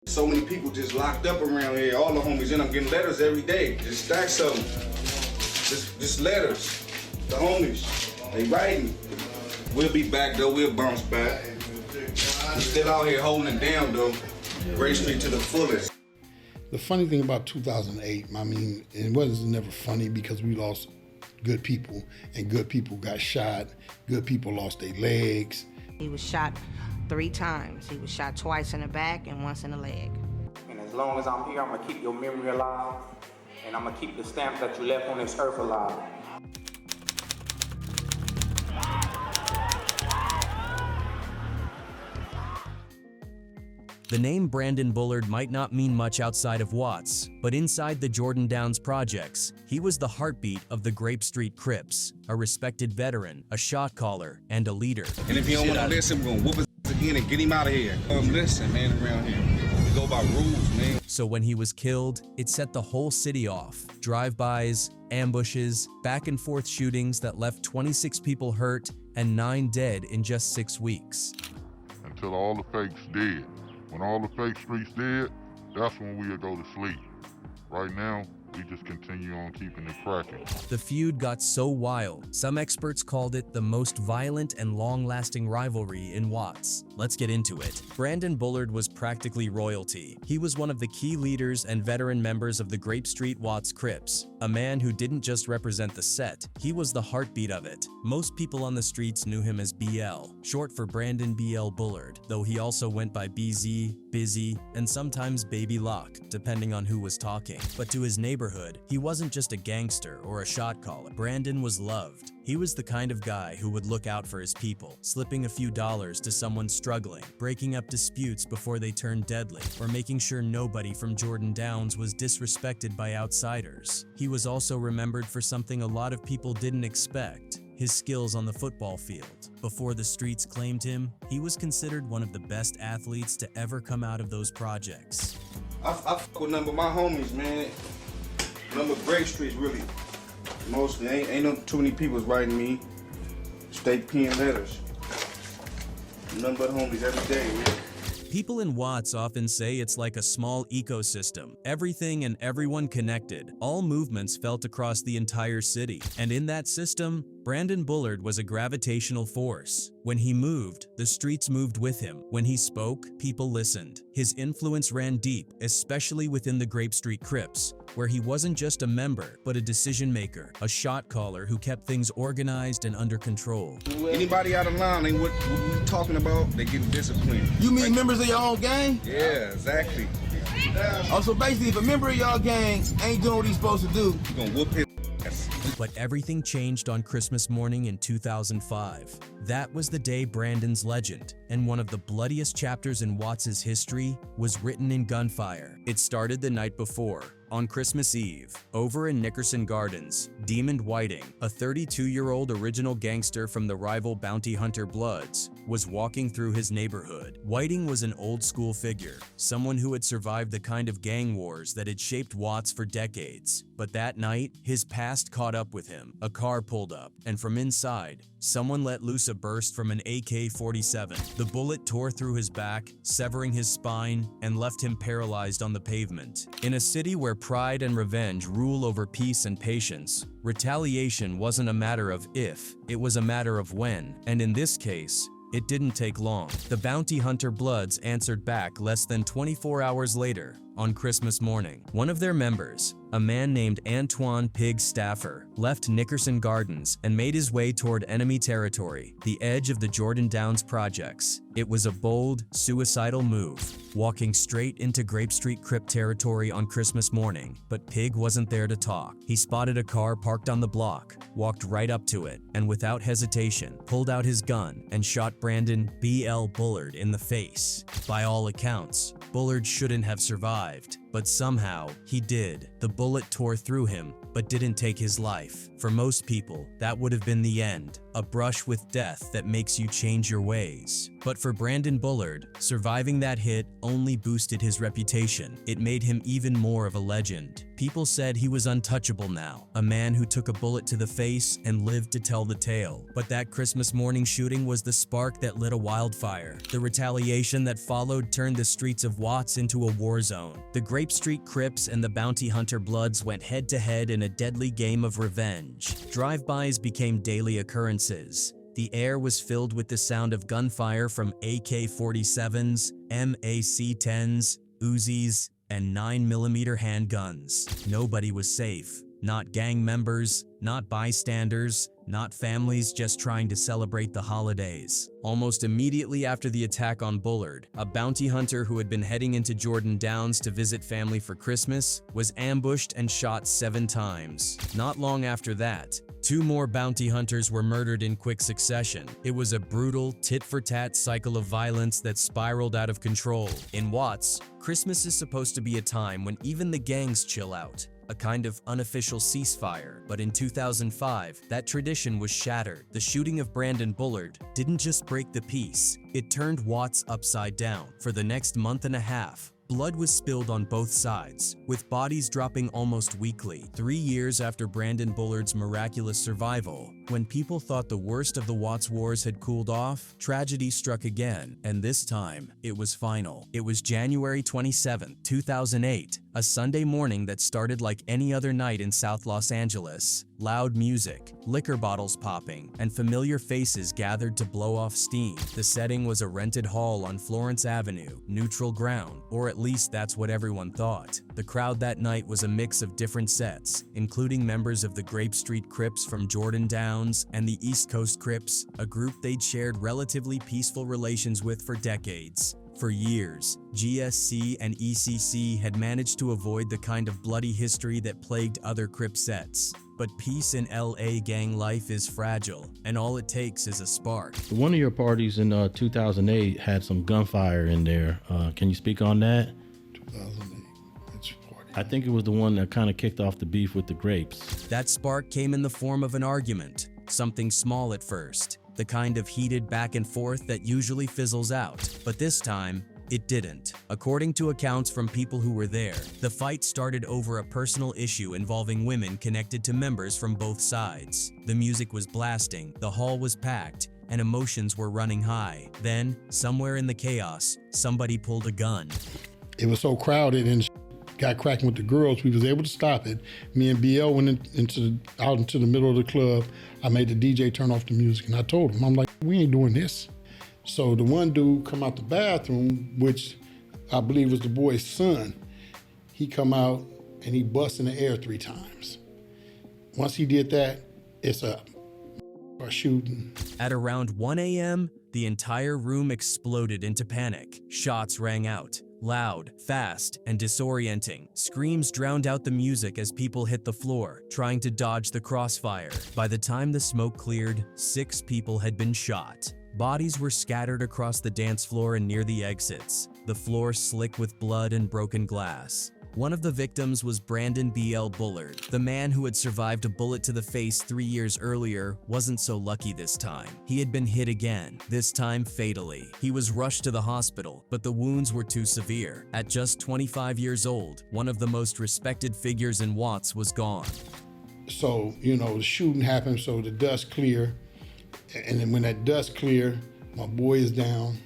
So many people just locked up around here. All the homies in. I'm getting letters every day. Just stacks of them. Just letters. The homies. They writing. We'll be back though. We'll bounce back. We're still out here holding it down though. Gray Street to the fullest. The funny thing about 2008, I mean, it was never funny because we lost good people, and good people got shot. Good people lost their legs. He was shot 3 times. He was shot twice in the back and once in the leg. And as long as I'm here, I'm gonna keep your memory alive, and I'm gonna keep the stamp that you left on this earth alive. The name Brandon Bullard might not mean much outside of Watts, but inside the Jordan Downs projects, he was the heartbeat of the Grape Street Crips, a respected veteran, a shot caller, and a leader. And if he don't want to listen, we're gonna whoop his ass again and get him out of here. Listen, man, around here, we go by rules, man. So when he was killed, it set the whole city off. Drive-bys, ambushes, back-and-forth shootings that left 26 people hurt and 9 dead in just 6 weeks. Until all the fakes dead. When all the fake streets dead, that's when we'll go to sleep. Right now, we just continue on keeping it cracking. The feud got so wild, some experts called it the most violent and long-lasting rivalry in Watts. Let's get into it. Brandon Bullard was practically royalty. He was one of the key leaders and veteran members of the Grape Street Watts Crips, a man who didn't just represent the set, he was the heartbeat of it. Most people on the streets knew him as BL, short for Brandon BL Bullard, though he also went by BZ, Busy, and sometimes Baby Lock, depending on who was talking. But to his neighborhood, he wasn't just a gangster or a shot caller. Brandon was loved. He was the kind of guy who would look out for his people, slipping a few dollars to someone struggling, breaking up disputes before they turned deadly, or making sure nobody from Jordan Downs was disrespected by outsiders. He was also remembered for something a lot of people didn't expect: his skills on the football field. Before the streets claimed him, he was considered one of the best athletes to ever come out of those projects. I fuck with none but my homies, man. None but Gray Streets, really. Mostly, ain't no too many people writing me state pen letters. None but homies every day, man. People in Watts often say it's like a small ecosystem, everything and everyone connected. All movements felt across the entire city. And in that system, Brandon Bullard was a gravitational force. When he moved, the streets moved with him. When he spoke, people listened. His influence ran deep, especially within the Grape Street Crips, where he wasn't just a member, but a decision maker, a shot caller who kept things organized and under control. Anybody out of line ain't what we talking about, they getting disciplined. You mean members of your own gang? Yeah, exactly. Oh, so basically if a member of y'all gang ain't doing what he's supposed to do, You gonna whoop his ass. But everything changed on Christmas morning in 2005. That was the day Brandon's legend, and one of the bloodiest chapters in Watts' history, was written in gunfire. It started the night before. On Christmas Eve, over in Nickerson Gardens, Demon Whiting, a 32-year-old original gangster from the rival bounty hunter Bloods, was walking through his neighborhood. Whiting was an old-school figure, someone who had survived the kind of gang wars that had shaped Watts for decades. But that night, his past caught up with him. A car pulled up, and from inside, someone let loose a burst from an AK-47. The bullet tore through his back, severing his spine, and left him paralyzed on the pavement. In a city where pride and revenge rule over peace and patience, retaliation wasn't a matter of if, it was a matter of when, and in this case, it didn't take long. The bounty hunter Bloods answered back less than 24 hours later, on Christmas morning. One of their members, a man named Antoine Pig Staffer, left Nickerson Gardens and made his way toward enemy territory, the edge of the Jordan Downs projects. It was a bold, suicidal move, walking straight into Grape Street Crip territory on Christmas morning. But Pig wasn't there to talk. He spotted a car parked on the block, walked right up to it, and without hesitation, pulled out his gun and shot Brandon BL Bullard in the face. By all accounts, Bullard shouldn't have survived. But somehow, he did. The bullet tore through him, but didn't take his life. For most people, that would have been the end, a brush with death that makes you change your ways. But for Brandon Bullard, surviving that hit only boosted his reputation. It made him even more of a legend. People said he was untouchable now, a man who took a bullet to the face and lived to tell the tale. But that Christmas morning shooting was the spark that lit a wildfire. The retaliation that followed turned the streets of Watts into a war zone. The Grape Street Crips and the Bounty Hunter Bloods went head-to-head in a deadly game of revenge. Drive-bys became daily occurrences. The air was filled with the sound of gunfire from AK-47s, MAC-10s, Uzis, and 9mm handguns. Nobody was safe. Not gang members, not bystanders, not families just trying to celebrate the holidays. Almost immediately after the attack on Bullard, a bounty hunter who had been heading into Jordan Downs to visit family for Christmas was ambushed and shot 7 times. Not long after that, 2 more bounty hunters were murdered in quick succession. It was a brutal, tit-for-tat cycle of violence that spiraled out of control. In Watts, Christmas is supposed to be a time when even the gangs chill out, a kind of unofficial ceasefire. But in 2005, that tradition was shattered. The shooting of Brandon Bullard didn't just break the peace, it turned Watts upside down. For the next month and a half, blood was spilled on both sides, with bodies dropping almost weekly. 3 years after Brandon Bullard's miraculous survival, when people thought the worst of the Watts wars had cooled off, tragedy struck again, and this time, it was final. It was January 27, 2008, a Sunday morning that started like any other night in South Los Angeles. Loud music, liquor bottles popping, and familiar faces gathered to blow off steam. The setting was a rented hall on Florence Avenue, neutral ground, or at least that's what everyone thought. The crowd that night was a mix of different sets, including members of the Grape Street Crips from Jordan Downs and the East Coast Crips, a group they'd shared relatively peaceful relations with for decades. For years, GSC and ECC had managed to avoid the kind of bloody history that plagued other Crip sets. But peace in LA gang life is fragile, and all it takes is a spark. One of your parties in 2008 had some gunfire in there. Can you speak on that? 2008, which party? I think it was the one that kind of kicked off the beef with the Grapes. That spark came in the form of an argument, something small at first, the kind of heated back and forth that usually fizzles out. But this time, it didn't. According to accounts from people who were there, the fight started over a personal issue involving women connected to members from both sides. The music was blasting, the hall was packed, and emotions were running high. Then, somewhere in the chaos, somebody pulled a gun. It was so crowded and got cracking with the girls, we was able to stop it. Me and BL went out into the middle of the club. I made the DJ turn off the music, and I told him, I'm like, we ain't doing this. So the one dude come out the bathroom, which I believe was the boy's son. He come out and he bust in the air 3 times. Once he did that, it's up. Start shooting. At around 1 a.m., the entire room exploded into panic. Shots rang out. Loud, fast, and disorienting. Screams drowned out the music as people hit the floor, trying to dodge the crossfire. By the time the smoke cleared, 6 people had been shot. Bodies were scattered across the dance floor and near the exits, the floor slick with blood and broken glass. One of the victims was Brandon B.L. Bullard. The man who had survived a bullet to the face 3 years earlier wasn't so lucky this time. He had been hit again, this time fatally. He was rushed to the hospital, but the wounds were too severe. At just 25 years old, one of the most respected figures in Watts was gone. So, the shooting happened, so the dust clear. And then when that dust clear, my boy is down.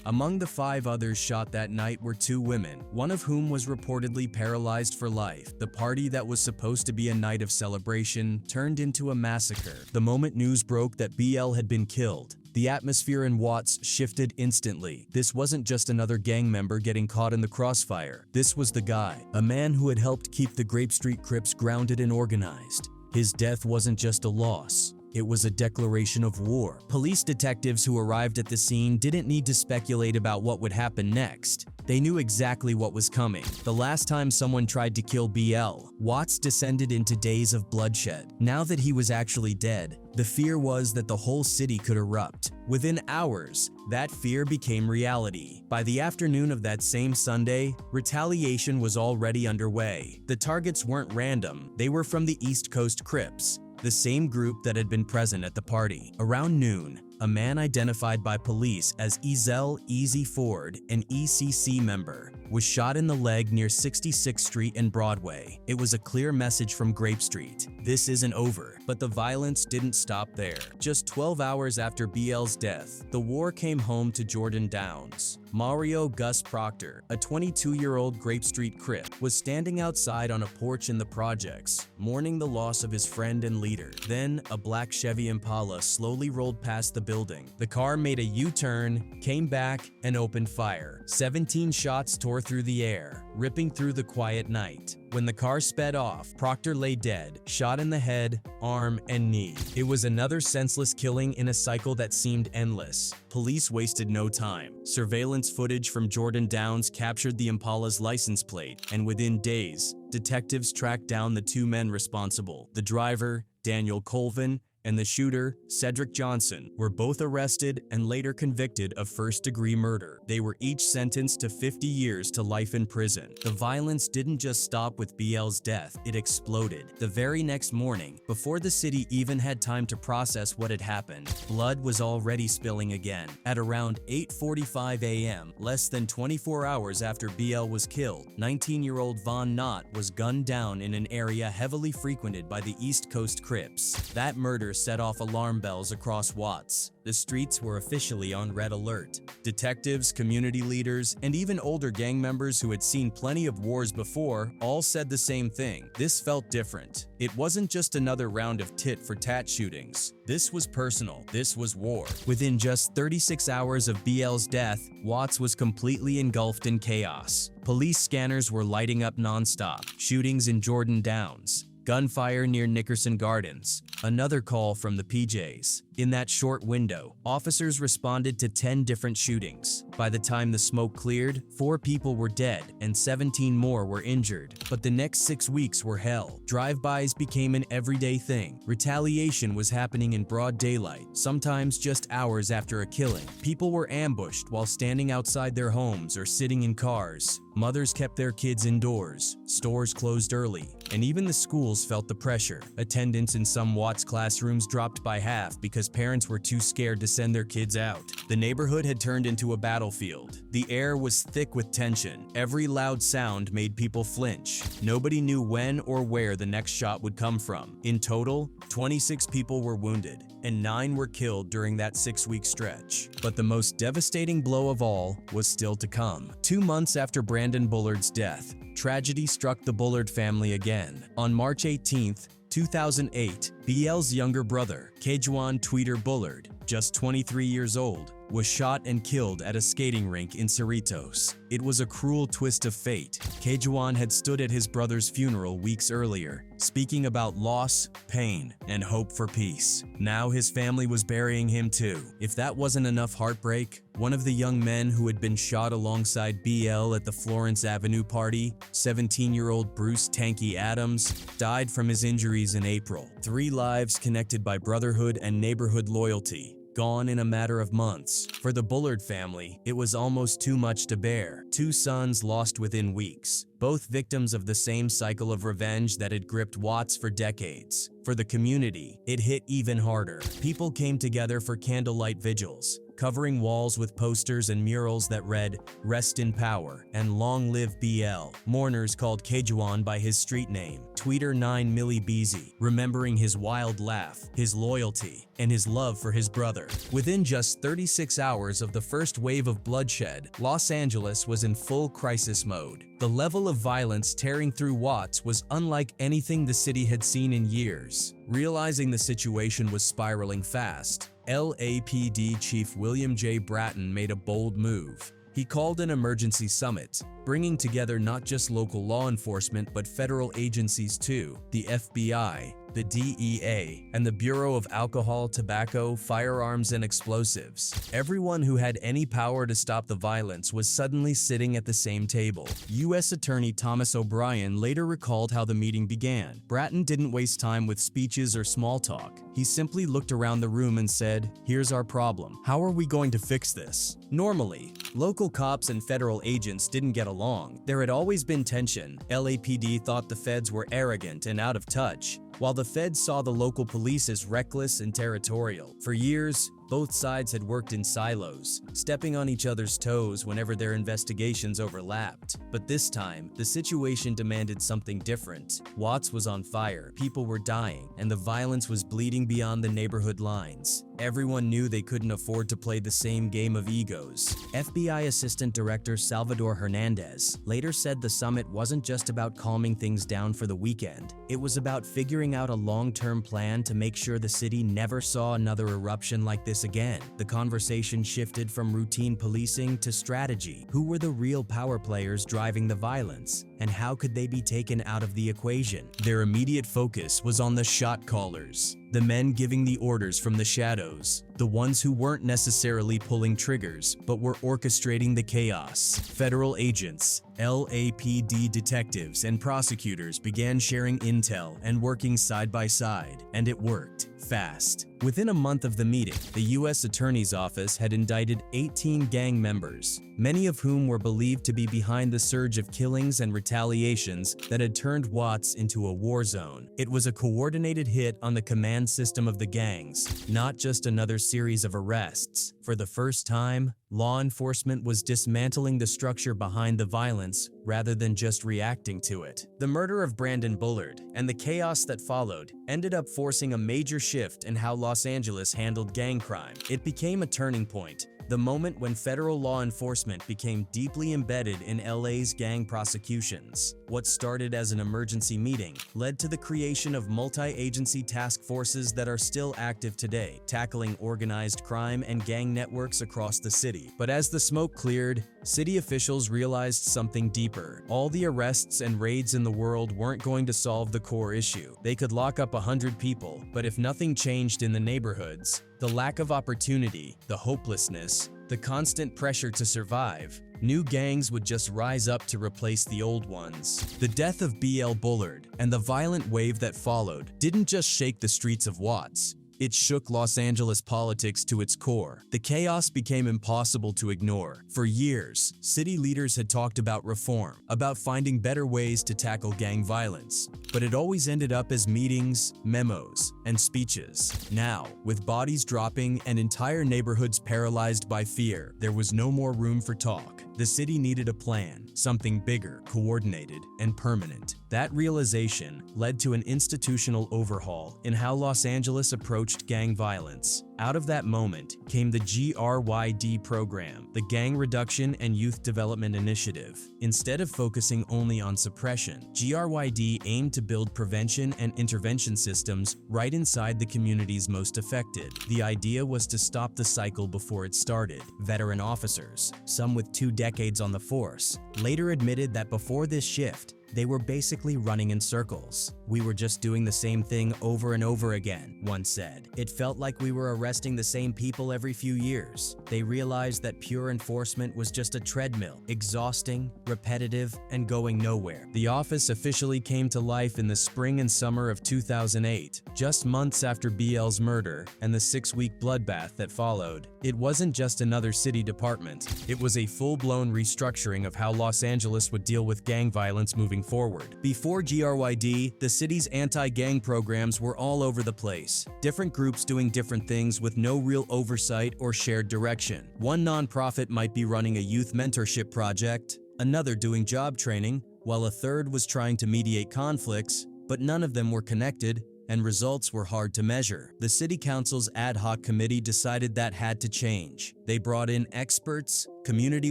Among the 5 others shot that night were 2 women, one of whom was reportedly paralyzed for life. The party that was supposed to be a night of celebration turned into a massacre. The moment news broke that BL had been killed, the atmosphere in Watts shifted instantly. This wasn't just another gang member getting caught in the crossfire. This was the guy, a man who had helped keep the Grape Street Crips grounded and organized. His death wasn't just a loss. It was a declaration of war. Police detectives who arrived at the scene didn't need to speculate about what would happen next. They knew exactly what was coming. The last time someone tried to kill BL, Watts descended into days of bloodshed. Now that he was actually dead, the fear was that the whole city could erupt. Within hours, that fear became reality. By the afternoon of that same Sunday, retaliation was already underway. The targets weren't random. They were from the East Coast Crips, the same group that had been present at the party. Around noon, a man identified by police as Ezel Easy Ford, an ECC member, was shot in the leg near 66th Street and Broadway. It was a clear message from Grape Street. This isn't over. But the violence didn't stop there. Just 12 hours after BL's death, the war came home to Jordan Downs. Mario Gus Proctor, a 22-year-old Grape Street Crip, was standing outside on a porch in the projects, mourning the loss of his friend and leader. Then, a black Chevy Impala slowly rolled past the building. The car made a U-turn, came back, and opened fire. 17 shots tore through the air, ripping through the quiet night. When the car sped off, Proctor lay dead, shot in the head, arm, and knee. It was another senseless killing in a cycle that seemed endless. Police wasted no time. Surveillance footage from Jordan Downs captured the Impala's license plate, and within days, detectives tracked down the two men responsible. The driver, Daniel Colvin, and the shooter, Cedric Johnson, were both arrested and later convicted of first-degree murder. They were each sentenced to 50 years to life in prison. The violence didn't just stop with BL's death, it exploded. The very next morning, before the city even had time to process what had happened, blood was already spilling again. At around 8:45 a.m., less than 24 hours after BL was killed, 19-year-old Von Knott was gunned down in an area heavily frequented by the East Coast Crips. That murder set off alarm bells across Watts. The streets were officially on red alert. Detectives, community leaders, and even older gang members who had seen plenty of wars before all said the same thing. This felt different. It wasn't just another round of tit-for-tat shootings. This was personal. This was war. Within just 36 hours of BL's death, Watts was completely engulfed in chaos. Police scanners were lighting up nonstop. Shootings in Jordan Downs. Gunfire near Nickerson Gardens. Another call from the PJs. In that short window, officers responded to 10 different shootings. By the time the smoke cleared, 4 people were dead and 17 more were injured. But the next 6 weeks were hell. Drive-bys became an everyday thing. Retaliation was happening in broad daylight, sometimes just hours after a killing. People were ambushed while standing outside their homes or sitting in cars. Mothers kept their kids indoors. Stores closed early. And even the schools felt the pressure. Attendance in some Watts classrooms dropped by half because parents were too scared to send their kids out. The neighborhood had turned into a battlefield. The air was thick with tension. Every loud sound made people flinch. Nobody knew when or where the next shot would come from. In total, 26 people were wounded, and 9 were killed during that 6-week stretch. But the most devastating blow of all was still to come. 2 months after Brandon Bullard's death, tragedy struck the Bullard family again. On March 18th, 2008, BL's younger brother, Kejuan Tweeter Bullard, just 23 years old, was shot and killed at a skating rink in Cerritos. It was a cruel twist of fate. Kejuan had stood at his brother's funeral weeks earlier, speaking about loss, pain, and hope for peace. Now his family was burying him too. If that wasn't enough heartbreak, one of the young men who had been shot alongside BL at the Florence Avenue party, 17-year-old Bruce Tanky Adams, died from his injuries in April. 3 lives connected by brotherhood and neighborhood loyalty, gone in a matter of months. For the Bullard family, it was almost too much to bear. 2 sons lost within weeks, both victims of the same cycle of revenge that had gripped Watts for decades. For the community, it hit even harder. People came together for candlelight vigils, covering walls with posters and murals that read, "Rest in Power" and "Long Live BL." Mourners called Kejuan by his street name, Tweeter 9 Millie Beasy, remembering his wild laugh, his loyalty, and his love for his brother. Within just 36 hours of the first wave of bloodshed, Los Angeles was in full crisis mode. The level of violence tearing through Watts was unlike anything the city had seen in years. Realizing the situation was spiraling fast, LAPD Chief William J. Bratton made a bold move. He called an emergency summit, bringing together not just local law enforcement but federal agencies too, the FBI, the DEA, and the Bureau of Alcohol, Tobacco, Firearms, and Explosives. Everyone who had any power to stop the violence was suddenly sitting at the same table. U.S. Attorney Thomas O'Brien later recalled how the meeting began. Bratton didn't waste time with speeches or small talk. He simply looked around the room and said, "Here's our problem. How are we going to fix this?" Normally, local cops and federal agents didn't get along. There had always been tension. LAPD thought the feds were arrogant and out of touch, while the feds saw the local police as reckless and territorial. For years, both sides had worked in silos, stepping on each other's toes whenever their investigations overlapped. But this time, the situation demanded something different. Watts was on fire, people were dying, and the violence was bleeding beyond the neighborhood lines. Everyone knew they couldn't afford to play the same game of egos. FBI Assistant Director Salvador Hernandez later said the summit wasn't just about calming things down for the weekend. It was about figuring out a long-term plan to make sure the city never saw another eruption like this again. The conversation shifted from routine policing to strategy. Who were the real power players driving the violence, and how could they be taken out of the equation? Their immediate focus was on the shot callers, the men giving the orders from the shadows, the ones who weren't necessarily pulling triggers, but were orchestrating the chaos. Federal agents, LAPD detectives, and prosecutors began sharing intel and working side by side, and it worked fast. Within a month of the meeting, the U.S. Attorney's Office had indicted 18 gang members, many of whom were believed to be behind the surge of killings and retaliations that had turned Watts into a war zone. It was a coordinated hit on the command system of the gangs, not just another series of arrests. For the first time, law enforcement was dismantling the structure behind the violence rather than just reacting to it. The murder of Brandon Bullard and the chaos that followed ended up forcing a major shift in how Los Angeles handled gang crime. It became a turning point, the moment when federal law enforcement became deeply embedded in LA's gang prosecutions. What started as an emergency meeting led to the creation of multi-agency task forces that are still active today, tackling organized crime and gang networks across the city. But as the smoke cleared, city officials realized something deeper. All the arrests and raids in the world weren't going to solve the core issue. They could lock up 100 people, but if nothing changed in the neighborhoods, the lack of opportunity, the hopelessness, the constant pressure to survive, new gangs would just rise up to replace the old ones. The death of B.L. Bullard and the violent wave that followed didn't just shake the streets of Watts. It shook Los Angeles politics to its core. The chaos became impossible to ignore. For years, city leaders had talked about reform, about finding better ways to tackle gang violence. But it always ended up as meetings, memos, and speeches. Now, with bodies dropping and entire neighborhoods paralyzed by fear, there was no more room for talk. The city needed a plan, something bigger, coordinated, and permanent. That realization led to an institutional overhaul in how Los Angeles approached gang violence. Out of that moment came the GRYD program, the Gang Reduction and Youth Development Initiative. Instead of focusing only on suppression, GRYD aimed to build prevention and intervention systems right inside the communities most affected. The idea was to stop the cycle before it started. Veteran officers, some with 2 decades on the force, later admitted that before this shift, they were basically running in circles. "We were just doing the same thing over and over again," one said. "It felt like we were arresting the same people every few years." They realized that pure enforcement was just a treadmill, exhausting, repetitive, and going nowhere. The office officially came to life in the spring and summer of 2008, just months after BL's murder and the 6-week bloodbath that followed. It wasn't just another city department. It was a full-blown restructuring of how Los Angeles would deal with gang violence moving forward. Before GRYD, the city's anti-gang programs were all over the place. Different groups doing different things with no real oversight or shared direction. One nonprofit might be running a youth mentorship project, another doing job training, while a third was trying to mediate conflicts, but none of them were connected, and results were hard to measure. The city council's ad hoc committee decided that had to change. They brought in experts, community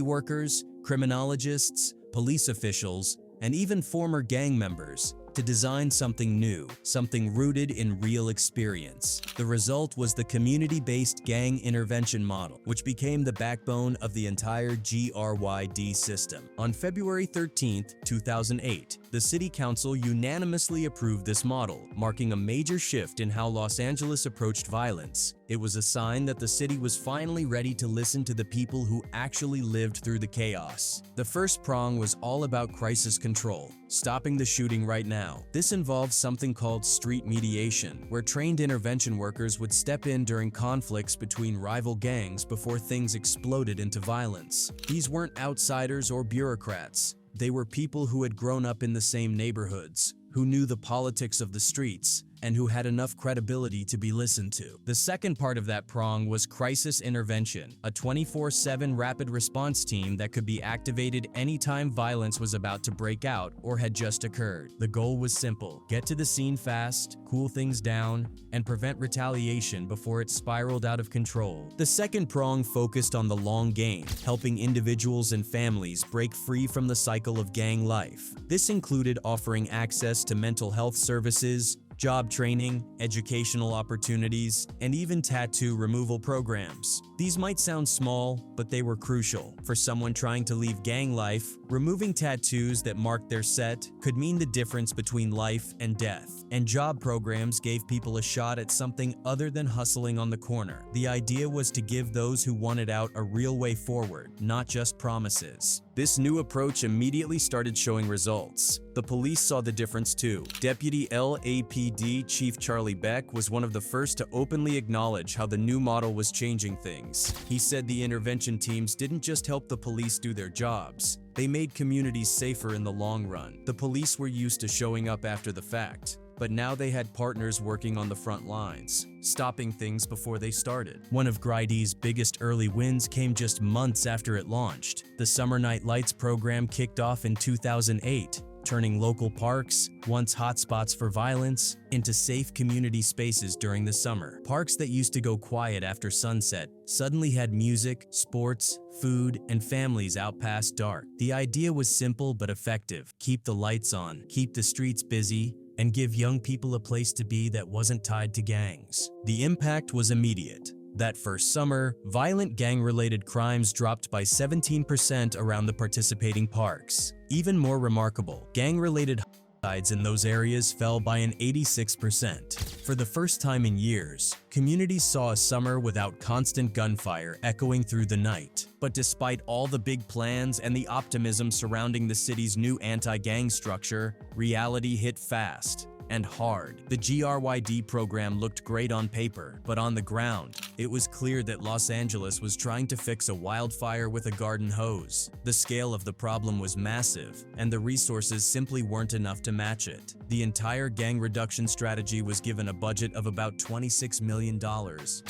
workers, criminologists, police officials, and even former gang members to design something new, something rooted in real experience. The result was the community-based gang intervention model, which became the backbone of the entire GRYD system. On February 13, 2008, The city council unanimously approved this model, marking a major shift in how Los Angeles approached violence. It was a sign that the city was finally ready to listen to the people who actually lived through the chaos. The first prong was all about crisis control, stopping the shooting right now. This involved something called street mediation, where trained intervention workers would step in during conflicts between rival gangs before things exploded into violence. These weren't outsiders or bureaucrats. They were people who had grown up in the same neighborhoods, who knew the politics of the streets, and who had enough credibility to be listened to. The second part of that prong was crisis intervention, a 24/7 rapid response team that could be activated anytime violence was about to break out or had just occurred. The goal was simple: get to the scene fast, cool things down, and prevent retaliation before it spiraled out of control. The second prong focused on the long game, helping individuals and families break free from the cycle of gang life. This included offering access to mental health services, job training, educational opportunities, and even tattoo removal programs. These might sound small, but they were crucial. For someone trying to leave gang life, removing tattoos that marked their set could mean the difference between life and death. And job programs gave people a shot at something other than hustling on the corner. The idea was to give those who wanted out a real way forward, not just promises. This new approach immediately started showing results. The police saw the difference too. Deputy LAPD Chief Charlie Beck was one of the first to openly acknowledge how the new model was changing things. He said the intervention teams didn't just help the police do their jobs, they made communities safer in the long run. The police were used to showing up after the fact, but now they had partners working on the front lines, stopping things before they started. One of Greidy's biggest early wins came just months after it launched. The Summer Night Lights program kicked off in 2008, turning local parks, once hotspots for violence, into safe community spaces during the summer. Parks that used to go quiet after sunset suddenly had music, sports, food, and families out past dark. The idea was simple but effective: keep the lights on, keep the streets busy, and give young people a place to be that wasn't tied to gangs. The impact was immediate. That first summer, violent gang-related crimes dropped by 17% around the participating parks. Even more remarkable, gang-related homicides in those areas fell by an 86%. For the first time in years, communities saw a summer without constant gunfire echoing through the night. But despite all the big plans and the optimism surrounding the city's new anti-gang structure, reality hit fast and hard. The GRYD program looked great on paper, but on the ground, it was clear that Los Angeles was trying to fix a wildfire with a garden hose. The scale of the problem was massive, and the resources simply weren't enough to match it. The entire gang reduction strategy was given a budget of about $26 million,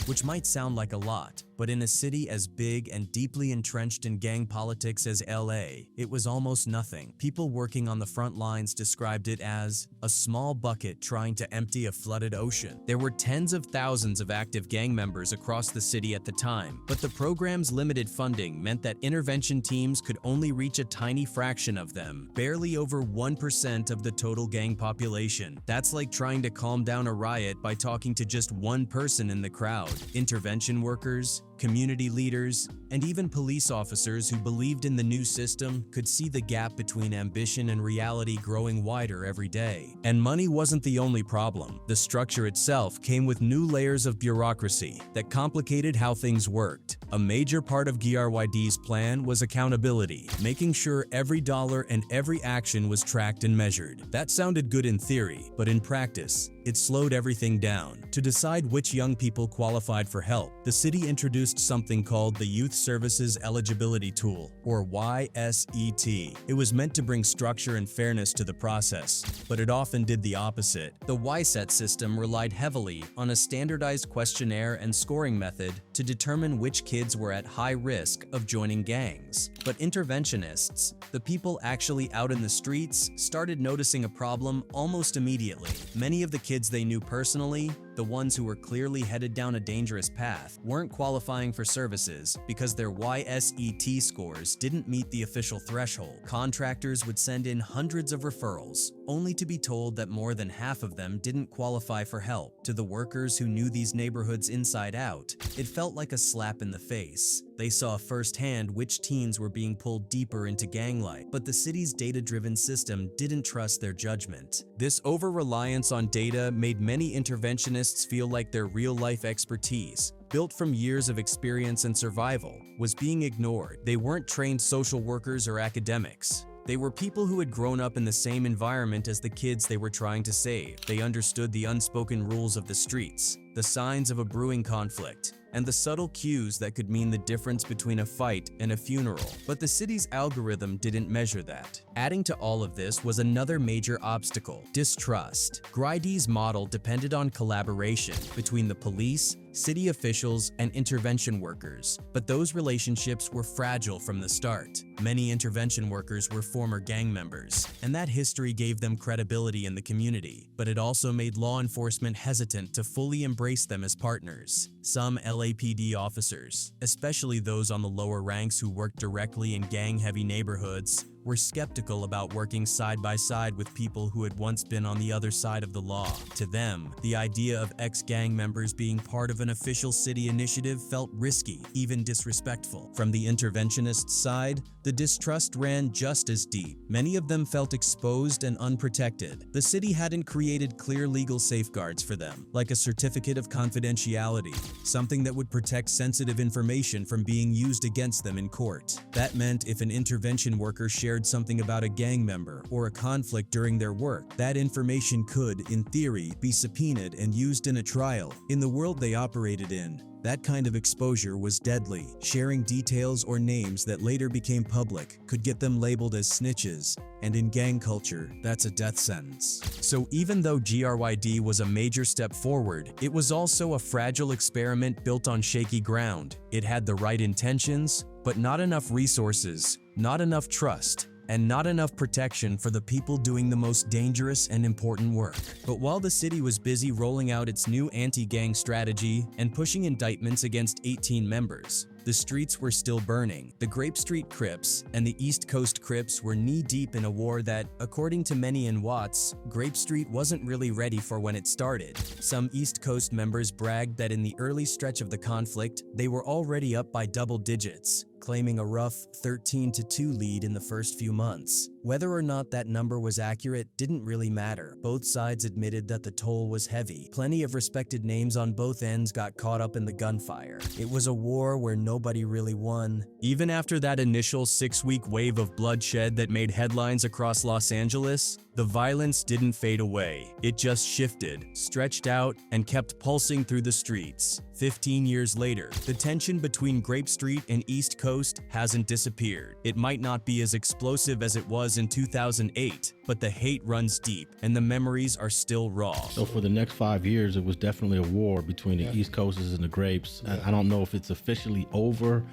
which might sound like a lot, but in a city as big and deeply entrenched in gang politics as LA, it was almost nothing. People working on the front lines described it as a small bucket trying to empty a flooded ocean. There were tens of thousands of active gang members across the city at the time, but the program's limited funding meant that intervention teams could only reach a tiny fraction of them, barely over 1% of the total gang population. That's like trying to calm down a riot by talking to just one person in the crowd. Intervention workers, community leaders, and even police officers who believed in the new system could see the gap between ambition and reality growing wider every day. And money wasn't the only problem. The structure itself came with new layers of bureaucracy that complicated how things worked. A major part of GRYD's plan was accountability, making sure every dollar and every action was tracked and measured. That sounded good in theory, but in practice, it slowed everything down. To decide which young people qualified for help, the city introduced something called the Youth Services Eligibility Tool, or YSET. It was meant to bring structure and fairness to the process, but it often did the opposite. The YSET system relied heavily on a standardized questionnaire and scoring method to determine which kids were at high risk of joining gangs. But interventionists, the people actually out in the streets, started noticing a problem almost immediately. Many of the kids they knew personally, the ones who were clearly headed down a dangerous path, weren't qualifying for services because their YSET scores didn't meet the official threshold. Contractors would send in hundreds of referrals, only to be told that more than half of them didn't qualify for help. To the workers who knew these neighborhoods inside out, it felt felt like a slap in the face. They saw firsthand which teens were being pulled deeper into gang life, but the city's data-driven system didn't trust their judgment. This over-reliance on data made many interventionists feel like their real-life expertise, built from years of experience and survival, was being ignored. They weren't trained social workers or academics. They were people who had grown up in the same environment as the kids they were trying to save. They understood the unspoken rules of the streets, the signs of a brewing conflict, and the subtle cues that could mean the difference between a fight and a funeral. But the city's algorithm didn't measure that. Adding to all of this was another major obstacle: distrust. Greidy's model depended on collaboration between the police, city officials, and intervention workers, but those relationships were fragile from the start. Many intervention workers were former gang members, and that history gave them credibility in the community, but it also made law enforcement hesitant to fully embrace them as partners. Some LAPD officers, especially those on the lower ranks who worked directly in gang-heavy neighborhoods, were skeptical about working side by side with people who had once been on the other side of the law. To them, the idea of ex-gang members being part of an official city initiative felt risky, even disrespectful. From the interventionists' side, the distrust ran just as deep. Many of them felt exposed and unprotected. The city hadn't created clear legal safeguards for them, like a certificate of confidentiality, something that would protect sensitive information from being used against them in court. That meant if an intervention worker shared something about a gang member or a conflict during their work, that information could, in theory, be subpoenaed and used in a trial. In the world they operated in, that kind of exposure was deadly. Sharing details or names that later became public could get them labeled as snitches, and in gang culture, that's a death sentence. So even though GRYD was a major step forward, it was also a fragile experiment built on shaky ground. It had the right intentions, but not enough resources, not enough trust, and not enough protection for the people doing the most dangerous and important work. But while the city was busy rolling out its new anti-gang strategy and pushing indictments against 18 members, the streets were still burning. The Grape Street Crips and the East Coast Crips were knee-deep in a war that, according to many in Watts, Grape Street wasn't really ready for when it started. Some East Coast members bragged that in the early stretch of the conflict, they were already up by double digits, claiming a rough 13-2 lead in the first few months. Whether or not that number was accurate didn't really matter. Both sides admitted that the toll was heavy. Plenty of respected names on both ends got caught up in the gunfire. It was a war where nobody really won. Even after that initial 6-week wave of bloodshed that made headlines across Los Angeles, the violence didn't fade away. It just shifted, stretched out, and kept pulsing through the streets. 15 years later, the tension between Grape Street and East Coast hasn't disappeared. It might not be as explosive as it was in 2008, but the hate runs deep, and the memories are still raw. So for the next 5 years, it was definitely a war between the East Coasters and the Grapes. I don't know if it's officially over,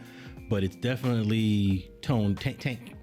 but it's definitely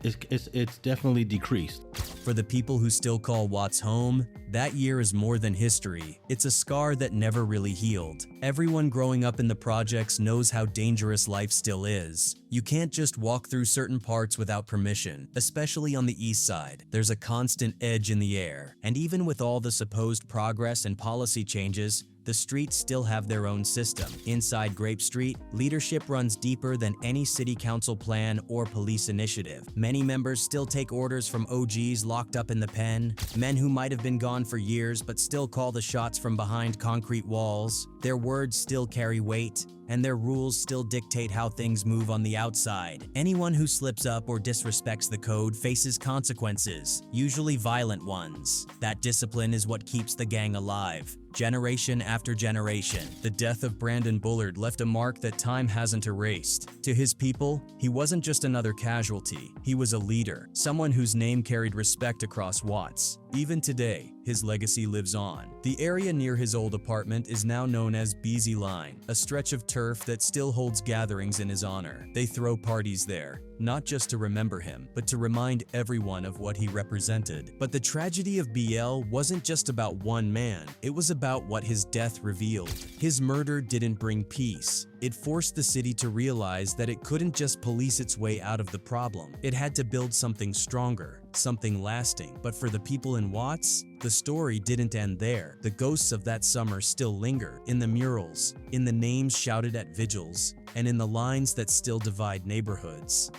it's definitely decreased. For the people who still call Watts home, that year is more than history. It's a scar that never really healed. Everyone growing up in the projects knows how dangerous life still is. You can't just walk through certain parts without permission, especially on the east side. There's a constant edge in the air. And even with all the supposed progress and policy changes, the streets still have their own system. Inside Grape Street, leadership runs deeper than any city council plan or police initiative. Many members still take orders from OGs locked up in the pen, men who might have been gone for years but still call the shots from behind concrete walls. Their words still carry weight, and their rules still dictate how things move on the outside. Anyone who slips up or disrespects the code faces consequences, usually violent ones. That discipline is what keeps the gang alive, generation after generation. The death of Brandon Bullard left a mark that time hasn't erased. To his people, he wasn't just another casualty. He was a leader, someone whose name carried respect across Watts. Even today, his legacy lives on. The area near his old apartment is now known as Beasy Line, a stretch of turf that still holds gatherings in his honor. They throw parties there, not just to remember him, but to remind everyone of what he represented. But the tragedy of BL wasn't just about one man, it was about what his death revealed. His murder didn't bring peace. It forced the city to realize that it couldn't just police its way out of the problem. It had to build something stronger, something lasting. But for the people in Watts, the story didn't end there. The ghosts of that summer still linger, in the murals, in the names shouted at vigils, and in the lines that still divide neighborhoods.